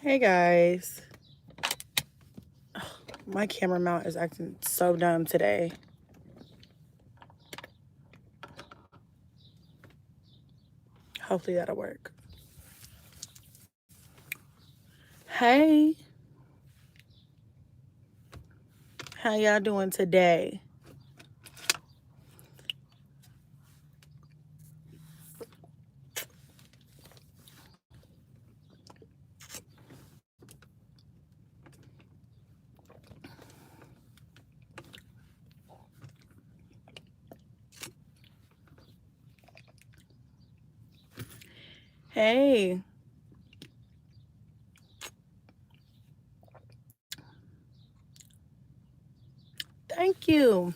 Hey guys. Ugh, my camera mount is acting so dumb today. Hopefully that'll work. Hey. How y'all doing today? Hey. Thank you.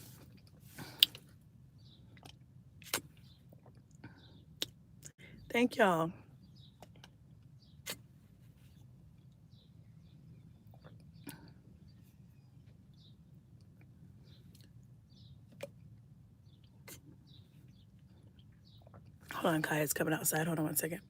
Thank y'all. Hold on, Kai, it's coming outside. Hold on 1 second.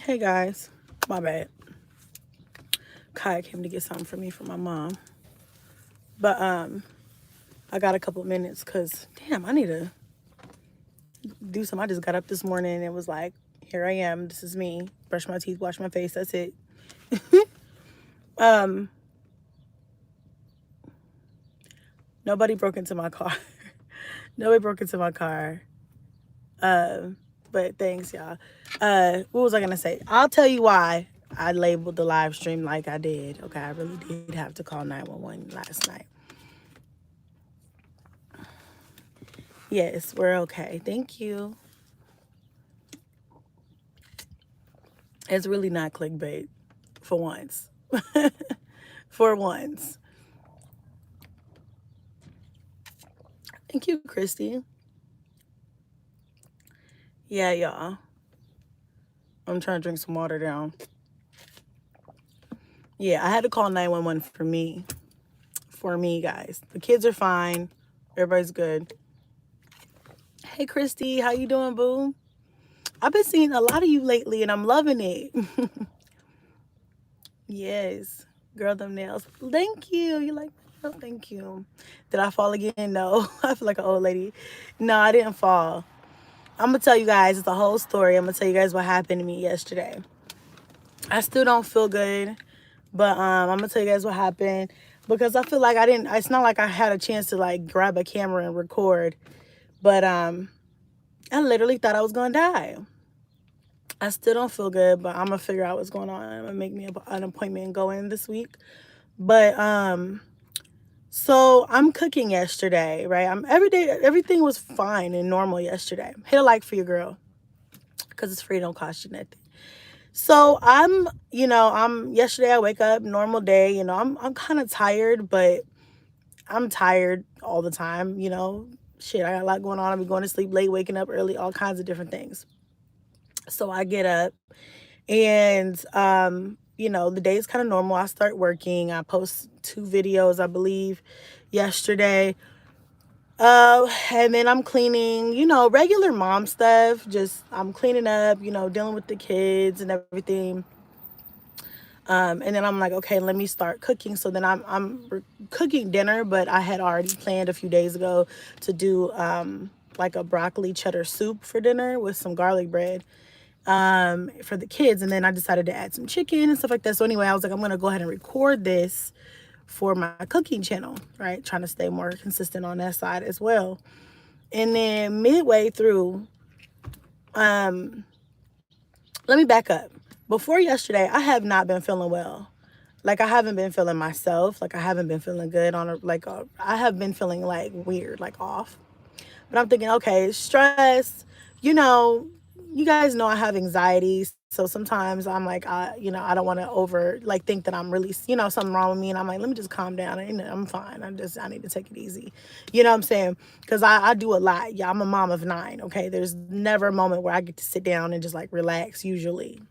Hey guys. My bad. Kai came to get something for me from my mom. But I got a couple minutes because damn, I need to do something. I just got up this morning and it was like, here I am. This is me. Brush my teeth, wash my face. That's it. Nobody broke into my car. Nobody broke into my car. But thanks, y'all. What was I gonna say? I'll tell you why I labeled the live stream like I did. Okay, I really did have to call 911 last night. Yes, we're okay. Thank you. It's really not clickbait for once. For once. Thank you, Christy. Yeah, y'all. I'm trying to drink some water down. Yeah, I had to call 911 for me. For me, guys. The kids are fine. Everybody's good. Hey, Christy. How you doing, boo? I've been seeing a lot of you lately, and I'm loving it. Yes. Girl, them nails. Thank you. You like my nails? Thank you. Did I fall again? No. I feel like an old lady. No, I didn't fall. I'm going to tell you guys. It's a whole story. I'm going to tell you guys what happened to me yesterday. I still don't feel good. But I'm going to tell you guys what happened. Because I feel like it's not like I had a chance to like grab a camera and record. But I literally thought I was going to die. I still don't feel good, but I'm going to figure out what's going on. I'm going to make me an appointment and go in this week. But so I'm cooking yesterday, right? Everything was fine and normal yesterday. Hit a like for your girl because it's free, don't cost you nothing. So yesterday I wake up, normal day, I'm kind of tired, but I'm tired all the time, Shit, I got a lot going on. I'll be going to sleep late, waking up early, all kinds of different things. So I get up and the day is kind of normal. I start working. I post 2 videos, I believe, yesterday. And then I'm cleaning, regular mom stuff. Just I'm cleaning up, dealing with the kids and everything. And then I'm like, okay, let me start cooking. So then I'm cooking dinner, but I had already planned a few days ago to do like a broccoli cheddar soup for dinner with some garlic bread for the kids. And then I decided to add some chicken and stuff like that. So anyway, I was like, I'm going to go ahead and record this for my cooking channel, right? Trying to stay more consistent on that side as well. And then midway through, let me back up. Before yesterday, I have not been feeling well. like I haven't been feeling myself. Like I haven't been feeling good I have been feeling like weird, like off. But I'm thinking, okay, stress, you know, you guys know I have anxiety. So sometimes I'm like, I don't want to over like think that I'm really, something wrong with me. And I'm like, let me just calm down. And I'm fine. I need to take it easy. You know what I'm saying? Because I do a lot. Yeah, I'm a mom of 9. Okay. There's never a moment where I get to sit down and just like relax. Usually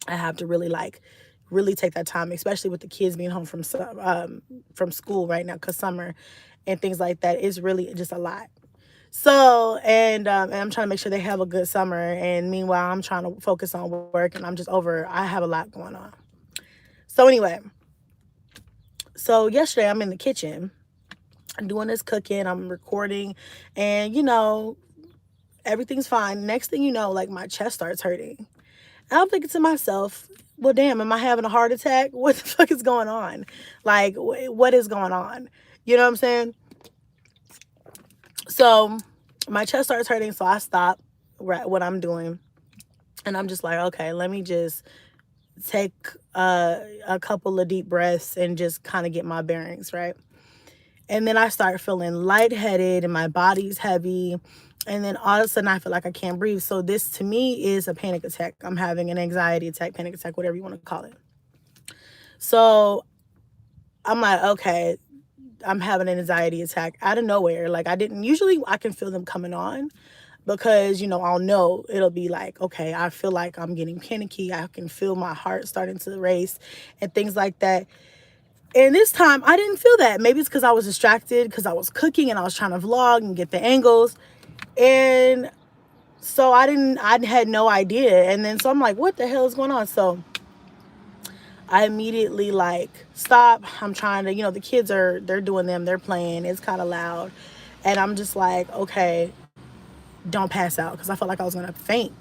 I have to really like, really take that time, especially with the kids being home from school right now, because summer and things like that is really just a lot. So, and I'm trying to make sure they have a good summer. And meanwhile, I'm trying to focus on work and I'm just over, I have a lot going on. So, anyway, so yesterday I'm in the kitchen, I'm doing this cooking, I'm recording, and everything's fine. Next thing you know, like my chest starts hurting. And I'm thinking to myself, well, damn, am I having a heart attack? What the fuck is going on? Like, what is going on? You know what I'm saying? So my chest starts hurting, so I stop what I'm doing, and I'm just like, okay, let me just take a couple of deep breaths and just kind of get my bearings, right? And then I start feeling lightheaded and my body's heavy. And then all of a sudden I feel like I can't breathe. So this to me is a panic attack. I'm having an anxiety attack, panic attack, whatever you want to call it. So I'm like, okay, I'm having an anxiety attack out of nowhere. Like I can feel them coming on because, I'll know it'll be like, okay, I feel like I'm getting panicky. I can feel my heart starting to race and things like that. And this time I didn't feel that. Maybe it's because I was distracted because I was cooking and I was trying to vlog and get the angles. And so I had no idea. And then so I'm like, what the hell is going on? So I immediately like stop. I'm trying to, the kids they're doing they're playing. It's kind of loud. And I'm just like, okay, don't pass out, because I felt like I was going to faint.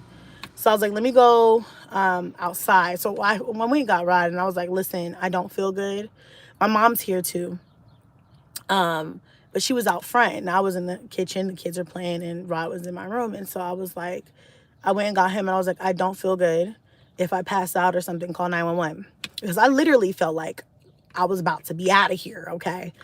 So I was like, let me go outside. So when we got riding, I was like, listen, I don't feel good. My mom's here too. But she was out front and I was in the kitchen. The kids are playing and Rod was in my room. And so I was like, I went and got him and I was like, I don't feel good. If I pass out or something, call 911. Because I literally felt like I was about to be out of here, okay?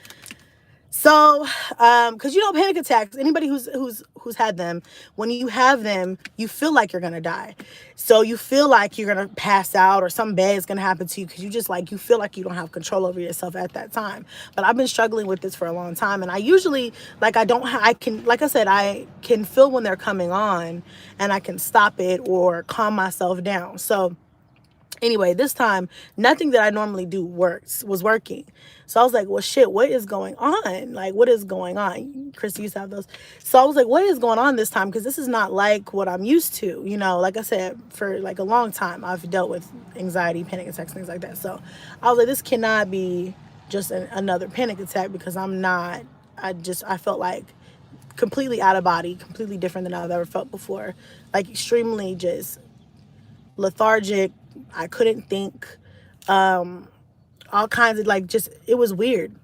So, because panic attacks, anybody who's had them, when you have them, you feel like you're gonna die. So you feel like you're gonna pass out or something bad is gonna happen to you, because you just like, you feel like you don't have control over yourself at that time. But I've been struggling with this for a long time, and I usually like I can, like I said, I can feel when they're coming on, and I can stop it or calm myself down. So anyway, this time, nothing that I normally do was working. So I was like, well, shit, what is going on? Like, what is going on? Chris used to have those. So I was like, what is going on this time? Because this is not like what I'm used to. Like I said, for like a long time, I've dealt with anxiety, panic attacks, things like that. So I was like, this cannot be just another panic attack, because I felt like completely out of body, completely different than I've ever felt before. Like extremely just lethargic. I couldn't think, all kinds of like, just, it was weird.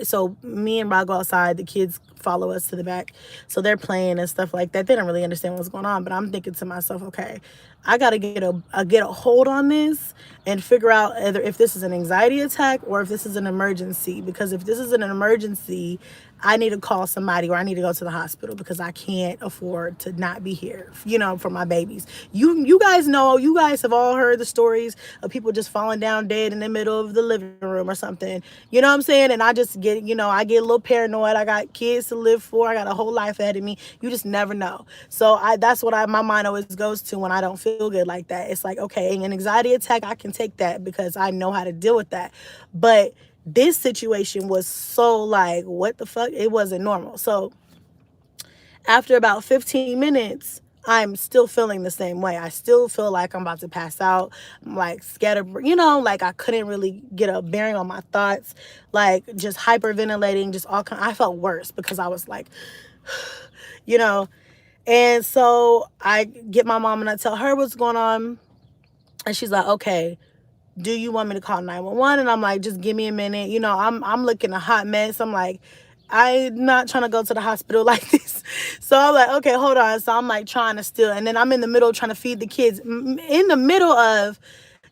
So me and Rod go outside, the kids follow us to the back. So they're playing and stuff like that. They don't really understand what's going on, but I'm thinking to myself, okay, I got to get a hold on this and figure out either if this is an anxiety attack or if this is an emergency. Because if this is an emergency, I need to call somebody or I need to go to the hospital, because I can't afford to not be here, for my babies. You guys know, you guys have all heard the stories of people just falling down dead in the middle of the living room or something. You know what I'm saying? And I just get, I get a little paranoid. I got kids to live for. I got a whole life ahead of me. You just never know. So that's what my mind always goes to when I don't feel good like that. It's like, okay, an anxiety attack, I can take that because I know how to deal with that. But this situation was so like, what the fuck? It wasn't normal. So after about 15 minutes, I'm still feeling the same way. I still feel like I'm about to pass out. I'm like scattered, like I couldn't really get a bearing on my thoughts, like just hyperventilating, just all kind. I felt worse because I was like, and so I get my mom and I tell her what's going on. And she's like, okay, do you want me to call 911? And I'm like, just give me a minute. I'm looking a hot mess. I'm like, I'm not trying to go to the hospital like this. So I'm like, okay, hold on. So I'm like trying to still, and then I'm in the middle trying to feed the kids. In the middle of,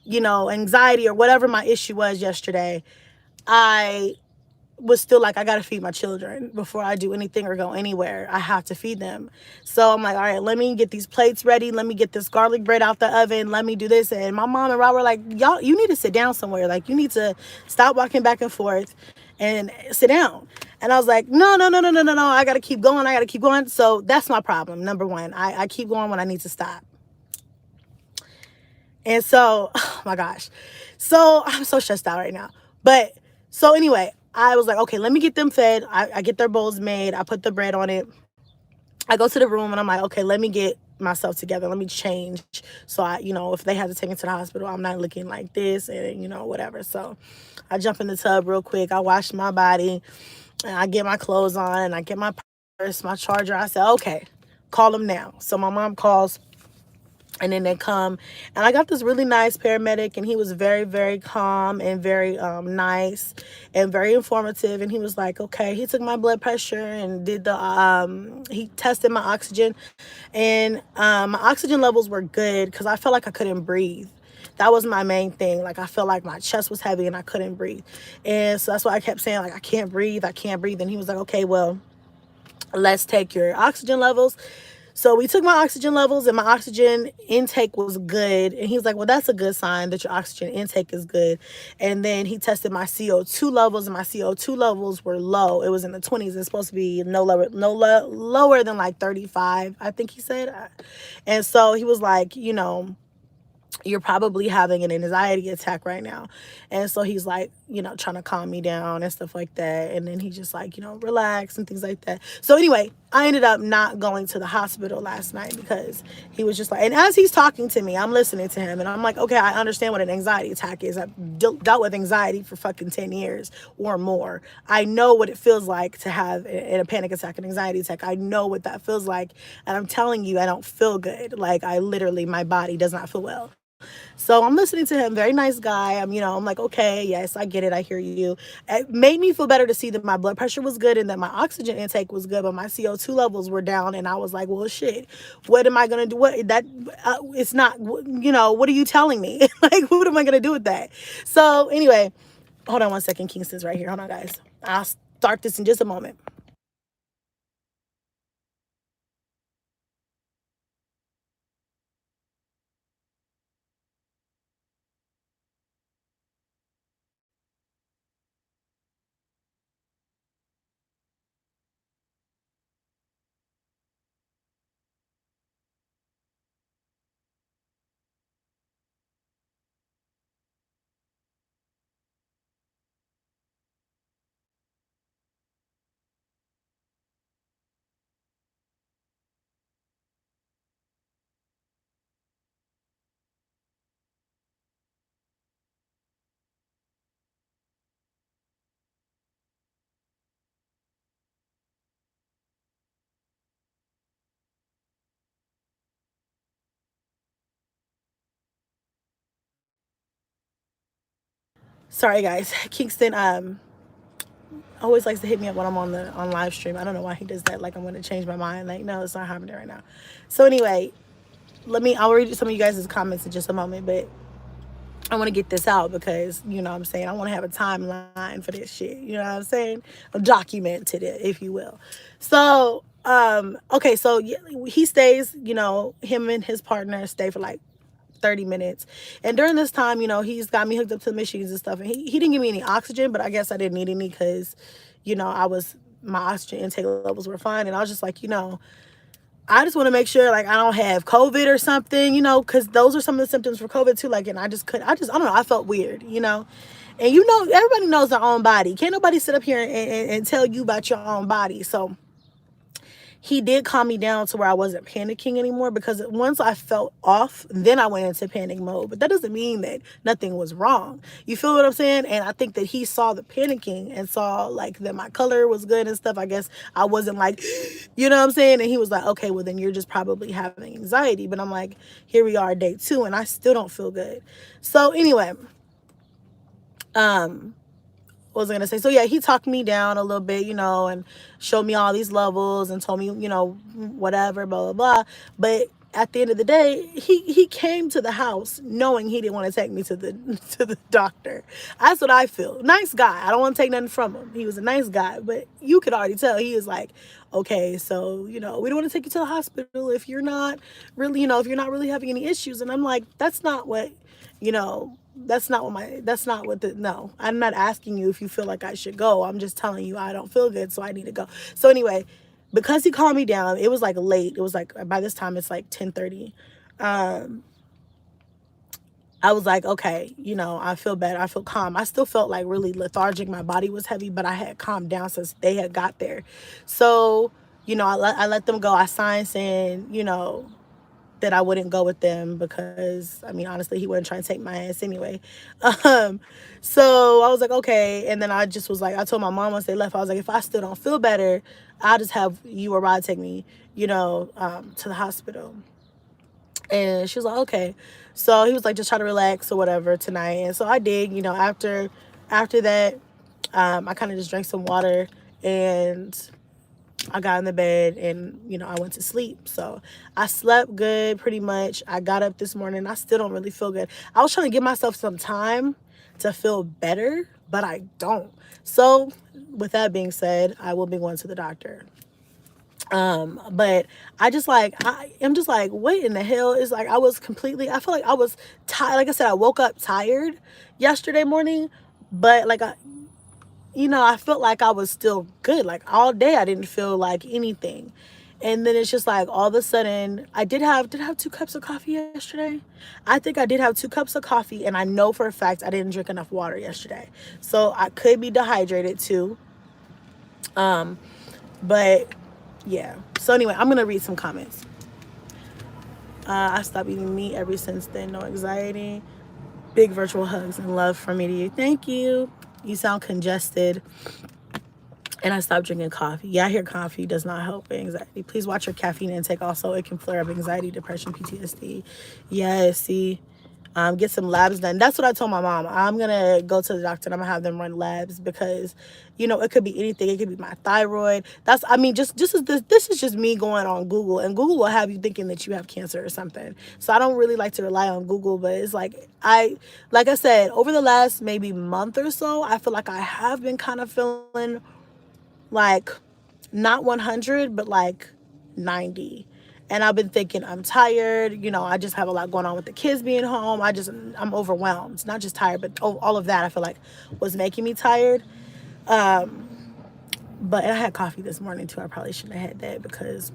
anxiety or whatever my issue was yesterday, I was still like, I gotta feed my children before I do anything or go anywhere. I have to feed them. So I'm like, all right, let me get these plates ready. Let me get this garlic bread out the oven. Let me do this. And my mom and Rob were like, y'all, you need to sit down somewhere. Like, you need to stop walking back and forth and sit down. And I was like, no, no, no, no, no, no, no. I gotta keep going. I gotta keep going. So that's my problem. Number one, I keep going when I need to stop. And so, oh my gosh. So I'm so stressed out right now. But so anyway, I was like, okay, let me get them fed. I get their bowls made. I put the bread on it. I go to the room and I'm like, okay, let me get myself together. Let me change. So if they had to take me to the hospital, I'm not looking like this and, whatever. So I jump in the tub real quick. I wash my body and I get my clothes on and I get my purse, my charger. I said, okay, call them now. So my mom calls. And then they come, and I got this really nice paramedic, and he was very, very calm and very nice and very informative. And he was like, okay, he took my blood pressure and did he tested my oxygen, and my oxygen levels were good because I felt like I couldn't breathe. That was my main thing. Like, I felt like my chest was heavy and I couldn't breathe. And so that's why I kept saying, like, I can't breathe. And he was like, okay, well, let's take your oxygen levels. So we took my oxygen levels and my oxygen intake was good. And he's like, well, that's a good sign that your oxygen intake is good. And then he tested my CO2 levels, and my CO2 levels were low. It was in the 20s. It's supposed to be lower than like 35, I think he said. And so he was like, you're probably having an anxiety attack right now. And so he's like, trying to calm me down and stuff like that. And then he just like, relax and things like that. So anyway, I ended up not going to the hospital last night because he was just like, and as he's talking to me, I'm listening to him and I'm like, okay, I understand what an anxiety attack is. I've dealt with anxiety for fucking 10 years or more. I know what it feels like to have a panic attack, an anxiety attack. I know what that feels like. And I'm telling you, I don't feel good. Like, my body does not feel well. So I'm listening to him, very nice guy. I'm like, okay, yes, I get it. I hear you. It made me feel better to see that my blood pressure was good and that my oxygen intake was good, but my CO2 levels were down. And I was like, well, shit, what am I going to do? It's not, what are you telling me? Like, what am I going to do with that? So anyway, hold on one second. Kingston's right here. Hold on, guys. I'll start this in just a moment. Sorry, guys. Kingston, always likes to hit me up when I'm on live stream. I don't know why he does that. Like, I'm going to change my mind. Like, no, it's not happening right now. So anyway, I'll read some of you guys' comments in just a moment, but I want to get this out because, what I'm saying, I want to have a timeline for this shit. You know what I'm saying? Documented it, if you will. So, okay, so he stays, him and his partner stay for like 30 minutes. And during this time, he's got me hooked up to the machines and stuff. And he didn't give me any oxygen, but I guess I didn't need any because, my oxygen intake levels were fine. And I was just like, I just want to make sure, like, I don't have COVID or something, because those are some of the symptoms for COVID too. Like, and I don't know, I felt weird, And everybody knows their own body. Can't nobody sit up here and tell you about your own body. So he did calm me down to where I wasn't panicking anymore, because once I felt off, then I went into panic mode. But that doesn't mean that nothing was wrong. You feel what I'm saying? And I think that he saw the panicking and saw like that my color was good and stuff. I guess I wasn't like, you know what I'm saying? And he was like, okay, well then you're just probably having anxiety. But I'm like, here we are, day 2, and I still don't feel good. So anyway, what was I gonna say? So yeah, he talked me down a little bit, and showed me all these levels and told me, whatever, blah blah blah. But at the end of the day, he came to the house knowing he didn't want to take me to the to the doctor. That's what I feel. Nice guy. I don't want to take nothing from him. He was a nice guy, but you could already tell he was like, okay, so we don't want to take you to the hospital if you're not really, if you're not really having any issues. And I'm like, that's not what, that's not what the no. I'm not asking you if you feel like I should go. I'm just telling you I don't feel good, so I need to go. So anyway, because he calmed me down, it was like late. It was like by this time it's like 10:30. I was like, okay, I feel better. I feel calm. I still felt like really lethargic. My body was heavy, but I had calmed down since they had got there. So, I let them go. I signed saying, that I wouldn't go with them because, I mean, honestly, he wouldn't try and take my ass anyway. Um, so I was like, okay. And then I just was like, I told my mom once they left, I was like, if I still don't feel better, I'll just have you or Rod take me, to the hospital. And she was like, okay. So he was like, just try to relax or whatever tonight. And so I did, after that, I kind of just drank some water and I got in the bed and, I went to sleep. So I slept good pretty much. I got up this morning. I still don't really feel good. I was trying to give myself some time to feel better, but I don't. So with that being said, I will be going to the doctor. But I am just like, what in the hell is like, I feel like I was tired. Like I said, I woke up tired yesterday morning, but like, I felt like I was still good. Like all day, I didn't feel like anything. And then it's just like all of a sudden, did I have 2 cups of coffee yesterday? I think I did have 2 cups of coffee, and I know for a fact I didn't drink enough water yesterday. So I could be dehydrated too. But yeah. So anyway, I'm gonna read some comments. I stopped eating meat ever since then. No anxiety. Big virtual hugs and love from me to you. Thank you. You sound congested. And I stopped drinking coffee. Yeah, I hear coffee does not help anxiety. Please watch your caffeine intake. Also, it can flare up anxiety, depression, PTSD. Yes, see. Get some labs done. That's what I told my mom. I'm gonna go to the doctor and I'm gonna have them run labs because, it could be anything. It could be my thyroid. I mean, just as this is just me going on Google, and Google will have you thinking that you have cancer or something. So I don't really like to rely on Google, but it's like I said, over the last maybe month or so, I feel like I have been kind of feeling like not 100, but like 90. And I've been thinking I'm tired. I just have a lot going on with the kids being home. I'm overwhelmed. It's not just tired, but all of that I feel like was making me tired. But I had coffee this morning too. I probably shouldn't have had that because,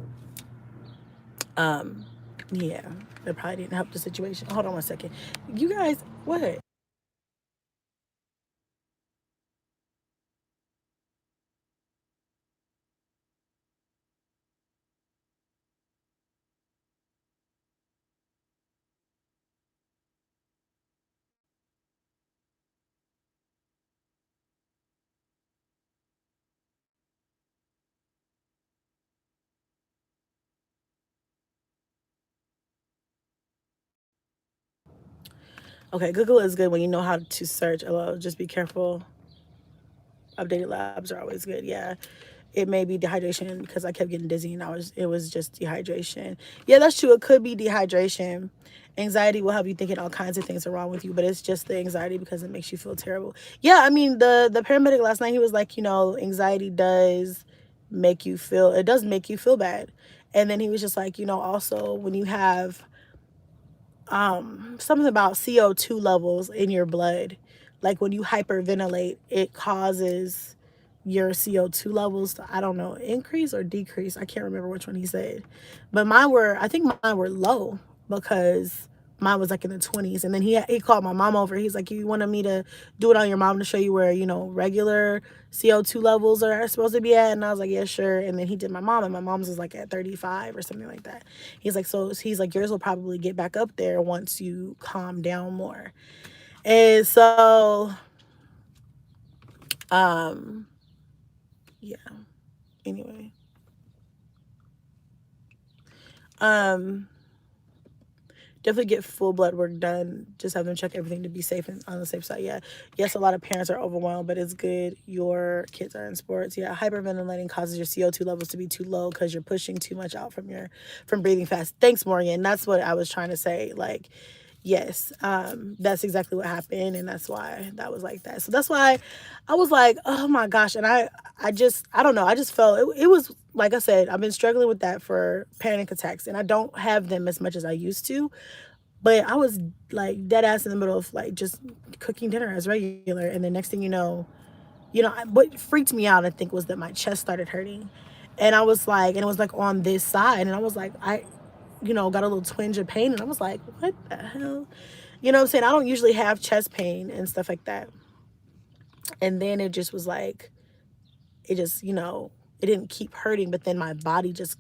yeah, it probably didn't help the situation. Hold on one second. You guys, what? Okay, Google is good when you know how to search. Hello, just be careful. Updated labs are always good. Yeah. It may be dehydration because I kept getting dizzy and it was just dehydration. Yeah, that's true. It could be dehydration. Anxiety will have you thinking all kinds of things are wrong with you, but it's just the anxiety because it makes you feel terrible. Yeah, I mean the paramedic last night, he was like, anxiety does make you feel bad. And then he was just like, also when you have something about CO2 levels in your blood. Like when you hyperventilate, it causes your CO2 levels to, I don't know, increase or decrease. I can't remember which one he said. But I think mine were low because mine was like in the 20s. And then he called my mom over. He's like, you wanted me to do it on your mom to show you where, regular CO2 levels are supposed to be at? And I was like, yeah, sure. And then he did my mom, and my mom's was like at 35 or something like that. He's like, yours will probably get back up there once you calm down more. And so, yeah. Anyway, um, definitely get full blood work done. Just have them check everything to be safe and on the safe side. Yeah. Yes, a lot of parents are overwhelmed, but it's good your kids are in sports. Yeah. Hyperventilating causes your CO2 levels to be too low because you're pushing too much out from breathing fast. Thanks, Morgan. That's what I was trying to say. Like, yes, that's exactly what happened, and that's why that was like that. So that's why I was like, oh my gosh. And I don't know, I just felt it was, like I said, I've been struggling with that for panic attacks, and I don't have them as much as I used to. But I was like dead ass in the middle of like just cooking dinner as regular, and the next thing what freaked me out, I think, was that my chest started hurting, and I was like, and it was like on this side, and I was like, got a little twinge of pain, and I was like, what the hell? You know what I'm saying? I don't usually have chest pain and stuff like that. And then it just was like, it just, it didn't keep hurting, but then my body just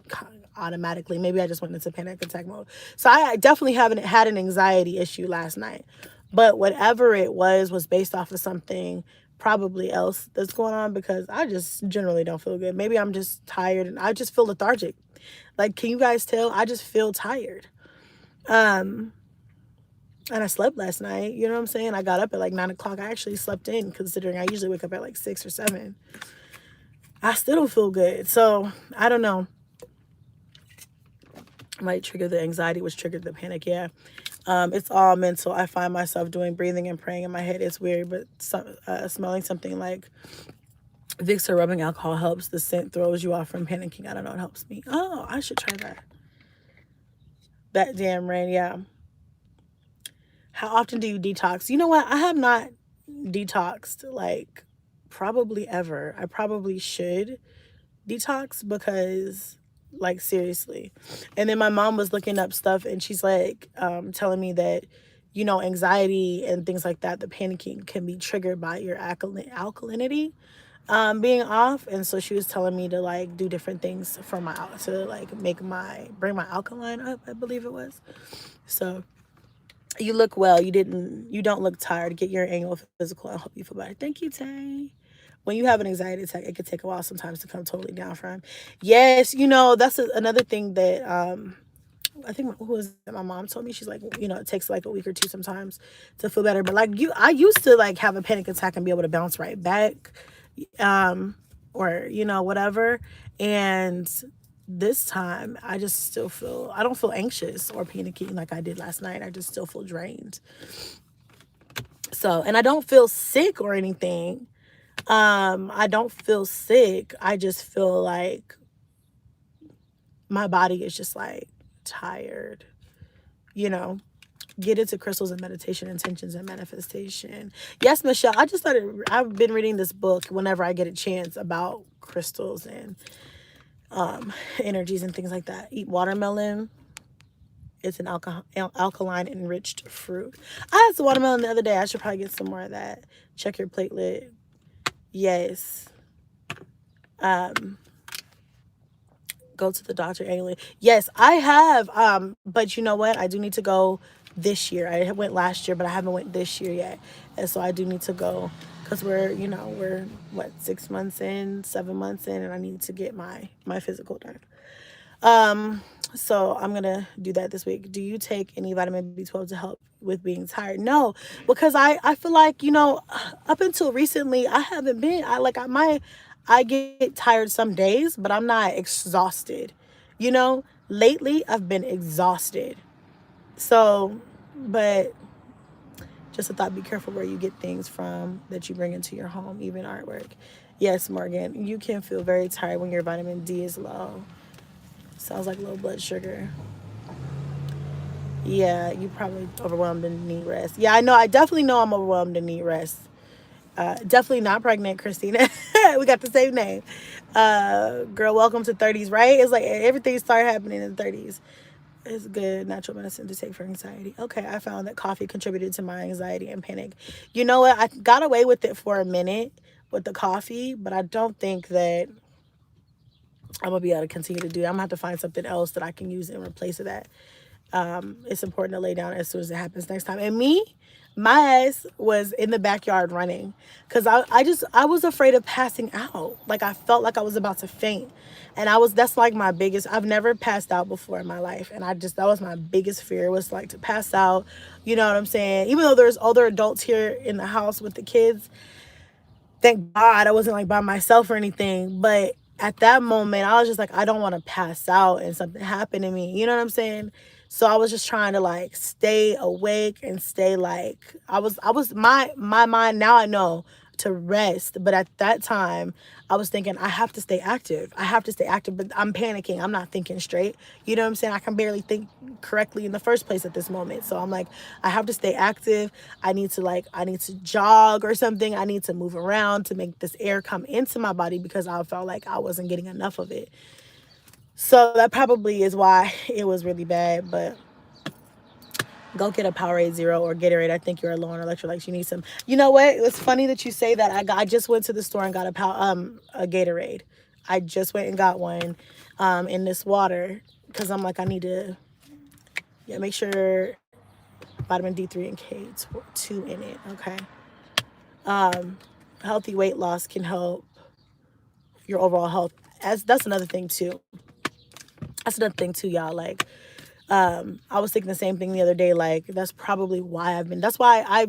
automatically, maybe I just went into panic attack mode. So I definitely haven't had an anxiety issue last night, but whatever it was based off of something probably else that's going on, because I just generally don't feel good. Maybe I'm just tired and I just feel lethargic. Like, can you guys tell? I just feel tired. And I slept last night. You know what I'm saying? I got up at like 9 o'clock. I actually slept in, considering I usually wake up at like 6 or 7. I still don't feel good. So I don't know. Might trigger the anxiety, which triggered the panic. Yeah. It's all mental. I find myself doing breathing and praying in my head. It's weird, but smelling something like Vicks or rubbing alcohol helps. The scent throws you off from panicking. I don't know. It helps me. Oh, I should try that. That damn rain. Yeah. How often do you detox? You know what? I have not detoxed like probably ever. I probably should detox, because like seriously. And then my mom was looking up stuff, and she's like telling me that anxiety and things like that, the panicking can be triggered by your alkalinity being off. And so she was telling me to like do different things for to like bring my alkaline up, I believe it was. So you look well. You don't look tired. Get your annual physical. I hope you feel better. Thank you, Tay. When you have an anxiety attack, it could take a while sometimes to come totally down from. Yes, that's another thing that I think, who was it? My mom told me. She's like, it takes like a week or two sometimes to feel better. But like I used to like have a panic attack and be able to bounce right back, or whatever. And this time I don't feel anxious or panicking like I did last night. I just still feel drained. So, and I don't feel sick or anything. I don't feel sick. I just feel like my body is just like tired, Get into crystals and meditation, intentions and manifestation. Yes, Michelle, I've been reading this book whenever I get a chance about crystals and energies and things like that. Eat watermelon. It's an alkaline enriched fruit. I had some watermelon the other day. I should probably get some more of that. Check your platelet. Yes. Go to the doctor annually. Yes, I have. But you know what? I do need to go this year. I went last year, but I haven't went this year yet. And so I do need to go, because we're 6 months in, 7 months in, and I need to get my physical done. So I'm gonna do that this week. Do you take any vitamin B12 to help with being tired? No, because I feel like, up until recently, I haven't been. I get tired some days, but I'm not exhausted. Lately I've been exhausted. So, but just a thought, be careful where you get things from that you bring into your home, even artwork. Yes, Morgan, you can feel very tired when your vitamin D is low. Sounds like low blood sugar. Yeah, you probably overwhelmed and need rest. Yeah, I know. I definitely know I'm overwhelmed and need rest. Definitely not pregnant, Christina. We got the same name. Girl, welcome to 30s, right? It's like everything started happening in the 30s. It's good natural medicine to take for anxiety. Okay, I found that coffee contributed to my anxiety and panic. You know what? I got away with it for a minute with the coffee, but I don't think that I'm going to be able to continue to do that. I'm going to have to find something else that I can use in replace of that. It's important to lay down as soon as it happens next time. And me, my ass was in the backyard running because I was afraid of passing out. Like I felt like I was about to faint. And that's like my biggest, I've never passed out before in my life. And that was my biggest fear, was like to pass out. You know what I'm saying? Even though there's other adults here in the house with the kids, thank God I wasn't like by myself or anything. But at that moment, I was just like, I don't want to pass out and something happen to me. You know what I'm saying? So I was just trying to like stay awake and stay like, my mind, now I know to rest. But at that time, I was thinking, I have to stay active. I have to stay active, but I'm panicking. I'm not thinking straight. You know what I'm saying? I can barely think correctly in the first place at this moment. So I'm like, I have to stay active. I need to jog or something. I need to move around to make this air come into my body because I felt like I wasn't getting enough of it. So that probably is why it was really bad. But go get a Powerade Zero or Gatorade. I think you're low on electrolytes. You need some. You know what? It's funny that you say that. I just went to the store and got a Gatorade. I just went and got one in this water because I'm like, I need to make sure vitamin D3 and K2 in it. Okay. Healthy weight loss can help your overall health. That's another thing too. That's another thing too, y'all. Like, I was thinking the same thing the other day. Like, that's probably why that's why I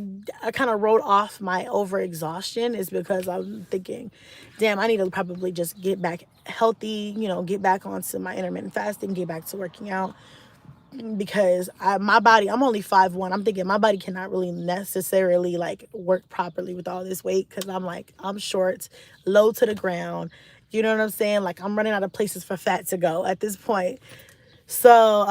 kind of wrote off my overexhaustion, is because I'm thinking, damn, I need to probably just get back healthy, get back onto my intermittent fasting, get back to working out. Because my body, I'm only 5'1". I'm thinking my body cannot really necessarily like work properly with all this weight, because I'm short, low to the ground. You know what I'm saying? Like, I'm running out of places for fat to go at this point. So,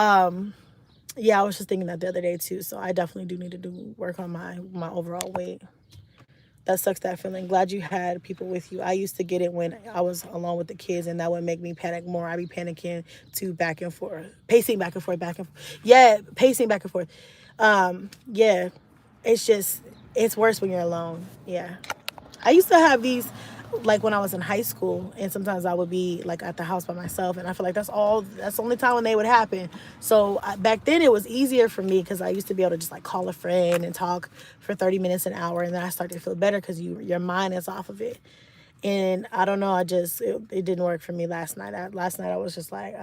yeah, I was just thinking that the other day too. So I definitely do need to work on my overall weight. That sucks, that feeling. Glad you had people with you. I used to get it when I was alone with the kids, and that would make me panic more. I'd be panicking too, back and forth, pacing back and forth, back and forth. Yeah, pacing back and forth. Yeah, it's worse when you're alone. Yeah. I used to have these, like, when I was in high school, and sometimes I would be like at the house by myself, and I feel like that's the only time when they would happen. So back then it was easier for me because I used to be able to just like call a friend and talk for 30 minutes, an hour, and then I started to feel better because your mind is off of it. And I don't know, it didn't work for me last night. Last night I was just like,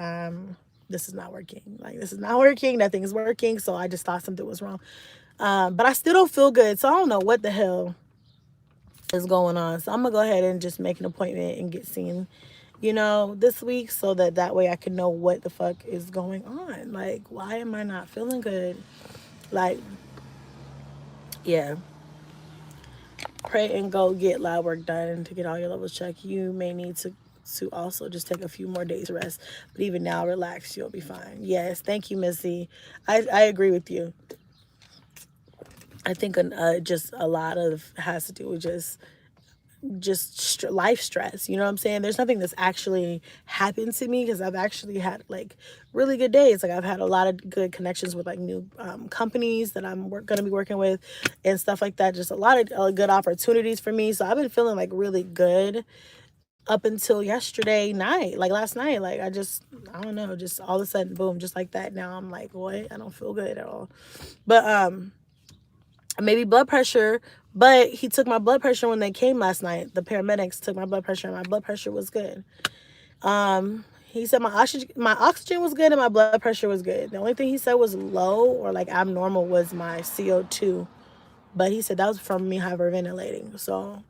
this is not working. Like, this is not working. Nothing is working. So I just thought something was wrong. But I still don't feel good. So I don't know what the hell is going on. So I'm gonna go ahead and just make an appointment and get seen, this week, so that way I can know what the fuck is going on. Like, why am I not feeling good? Like, yeah. Pray and go get lab work done to get all your levels checked. You may need to also just take a few more days rest, but even now, relax, you'll be fine. Yes, thank you, Missy. I agree with you. I think just a lot of has to do with just life stress. You know what I'm saying? There's nothing that's actually happened to me, because I've actually had like really good days. Like, I've had a lot of good connections with like new companies that I'm going to be working with and stuff like that. Just a lot of good opportunities for me. So I've been feeling like really good up until yesterday night, like last night. Like, I don't know, just all of a sudden, boom, just like that. Now I'm like, what? I don't feel good at all. But maybe blood pressure. But he took my blood pressure when they came last night. The paramedics took my blood pressure, and my blood pressure was good. He said my oxygen was good and my blood pressure was good. The only thing he said was low or like abnormal was my CO2. But he said that was from me hyperventilating. So,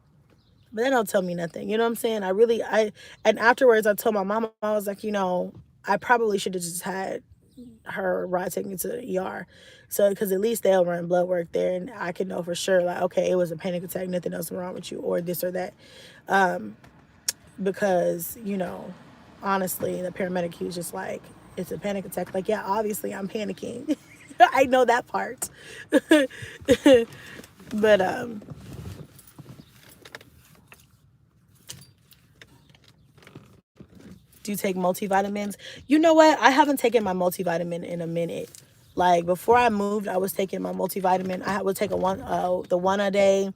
but that don't tell me nothing. You know what I'm saying? And afterwards I told my mom, I was like, I probably should have just had her ride take me to the ER. So, because at least they'll run blood work there, and I can know for sure, like, okay, it was a panic attack, nothing else wrong with you, or this or that. Because, honestly, the paramedic, he was just like, it's a panic attack. Like, yeah, obviously I'm panicking. I know that part. But, do you take multivitamins? You know what? I haven't taken my multivitamin in a minute. Like, before I moved, I was taking my multivitamin. I would take the one a day,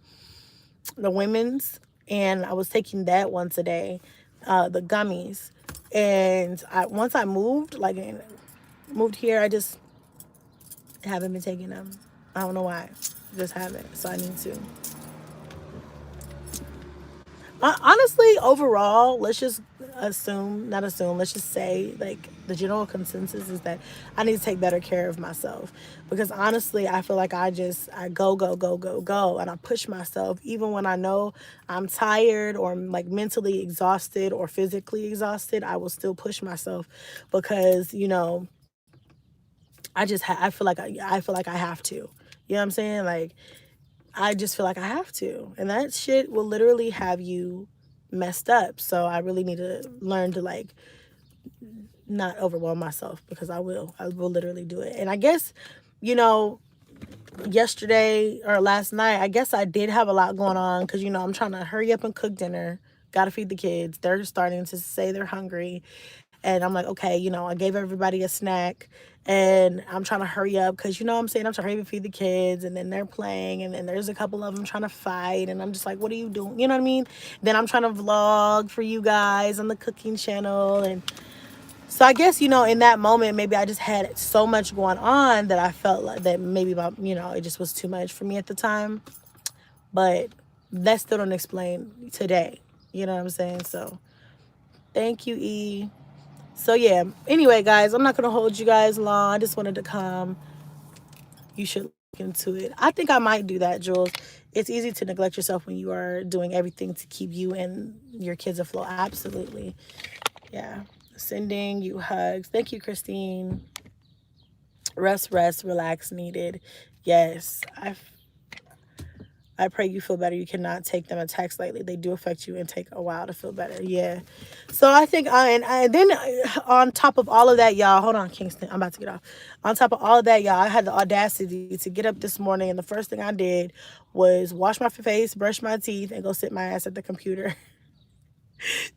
the women's, and I was taking that once a day, the gummies. And once I moved, moved here, Haven't been taking them. I don't know why. Just haven't. So I need to. Honestly, overall, let's just not assume, let's just say, like, the general consensus is that I need to take better care of myself. Because honestly, I feel like I go, go, go, go, go, and I push myself, even when I know I'm tired or I'm like mentally exhausted or physically exhausted, I will still push myself because, I feel like I have to. You know what I'm saying? Like, I just feel like I have to. And that shit will literally have you messed up. So I really need to learn to like not overwhelm myself because I will. I will literally do it. And I guess, you know, yesterday or last night, I guess I did have a lot going on because, I'm trying to hurry up and cook dinner. Got to feed the kids. They're starting to say they're hungry. And I'm like, okay, I gave everybody a snack and I'm trying to hurry up because, what I'm saying, I'm trying to hurry up and feed the kids. And then they're playing. And then there's a couple of them trying to fight. And I'm just like, what are you doing? You know what I mean? Then I'm trying to vlog for you guys on the cooking channel. And so I guess, in that moment, maybe I just had so much going on that I felt like that maybe, it just was too much for me at the time. But that still don't explain today. You know what I'm saying? So thank you, E. So yeah, anyway, guys, I'm not going to hold you guys long. I just wanted to come. You should look into it. I think I might do that, Jules. It's easy to neglect yourself when you are doing everything to keep you and your kids afloat. Absolutely. Yeah. Sending you hugs. Thank you, Christine. Rest, relax needed. Yes. I pray you feel better. You cannot take them attacks lightly. They do affect you and take a while to feel better. Yeah. So I think, and then on top of all of that, y'all, hold on, Kingston. I'm about to get off. On top of all of that, y'all, I had the audacity to get up this morning. And the first thing I did was wash my face, brush my teeth, and go sit my ass at the computer.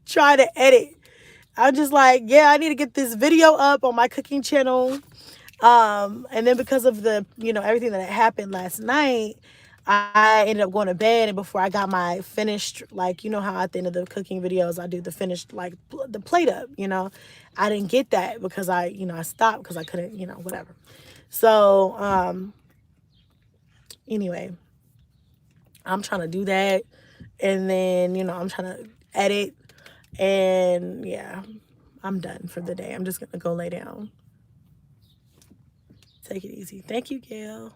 Try to edit. I'm just like, yeah, I need to get this video up on my cooking channel. And then because of the, everything that happened last night, I ended up going to bed, and before I got my finished, like, how at the end of the cooking videos, I do the finished, like, the plate up, I didn't get that because I stopped because I couldn't, whatever. So, anyway, I'm trying to do that. And then, I'm trying to edit, and yeah, I'm done for the day. I'm just going to go lay down. Take it easy. Thank you, Gail.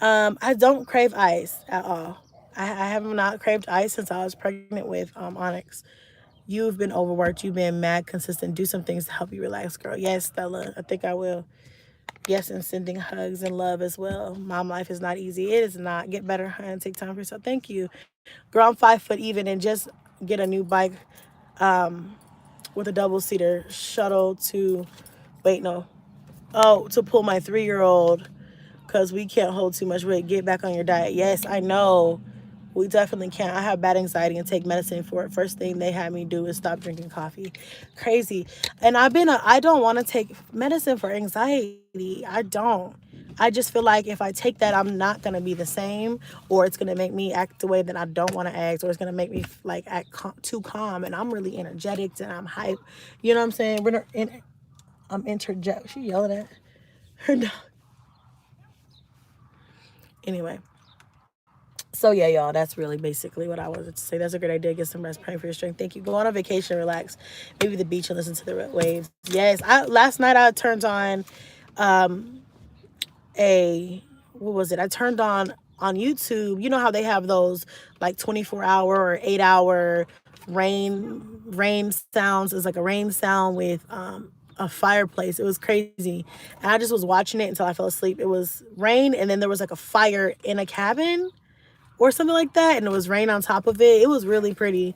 I don't crave ice at all. I have not craved ice since I was pregnant with Onyx. You've been overworked. You've been mad consistent. Do some things to help you relax, girl. Yes, Stella. I think I will. Yes, and sending hugs and love as well. Mom life is not easy. It is not. Get better, hun. Take time for yourself. Thank you. Girl, I'm 5 foot even and just get a new bike with a double-seater shuttle to, wait, no. Oh, to pull my 3-year-old because we can't hold too much weight. Get back on your diet. Yes, I know. We definitely can't. I have bad anxiety and take medicine for it. First thing they had me do is stop drinking coffee. Crazy. And I don't want to take medicine for anxiety. I don't. I just feel like if I take that, I'm not going to be the same, or it's going to make me act the way that I don't want to act, or it's going to make me like act too calm. And I'm really energetic and I'm hype. You know what I'm saying? I'm interject. She yelling at her dog. Anyway. So yeah, y'all, that's really basically what I wanted to say. That's a great idea. Get some rest, praying for your strength. Thank you. Go on a vacation, relax. Maybe the beach and listen to the waves. Yes, last night I turned on what was it? I turned on YouTube. You know how they have those like 24-hour or 8-hour rain sounds. It's like a rain sound with a fireplace. It was crazy. And I just was watching it until I fell asleep. It was rain, and then there was like a fire in a cabin or something like that, and it was rain on top of it. It was really pretty.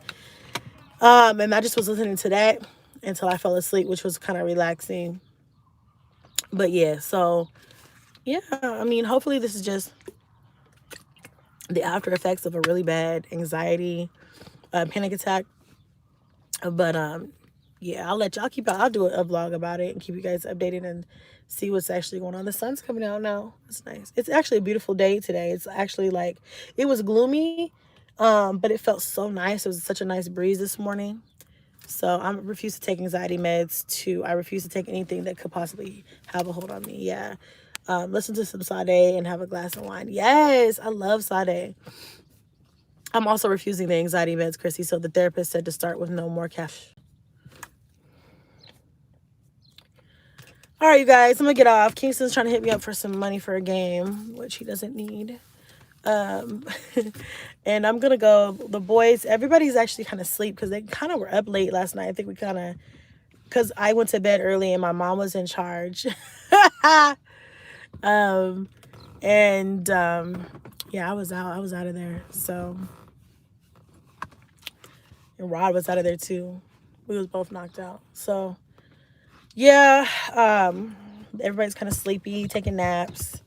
And I just was listening to that until I fell asleep, which was kind of relaxing. But yeah, so yeah, I mean, hopefully this is just the after effects of a really bad anxiety, panic attack. But yeah, I'll let y'all I'll do a vlog about it and keep you guys updated and see what's actually going on. The sun's coming out now. It's nice. It's actually a beautiful day today. It's actually like, it was gloomy, but it felt so nice. It was such a nice breeze this morning. So I refuse to take anxiety meds. 2, I refuse to take anything that could possibly have a hold on me. Yeah. Listen to some Sade and have a glass of wine. Yes, I love Sade. I'm also refusing the anxiety meds, Chrissy. So the therapist said to start with no more caffeine. All right, you guys, I'm gonna get off. Kingston's trying to hit me up for some money for a game, which he doesn't need. And I'm gonna go. The boys, everybody's actually kind of asleep because they kind of were up late last night. I think we kind of, because I went to bed early and my mom was in charge. Yeah, I was out of there. So, and Rod was out of there too. We was both knocked out. So, yeah, everybody's kind of sleepy, taking naps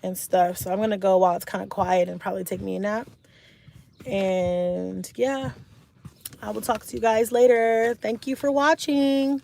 and stuff. So I'm gonna go while it's kind of quiet and probably take me a nap. And yeah, I will talk to you guys later. Thank you for watching.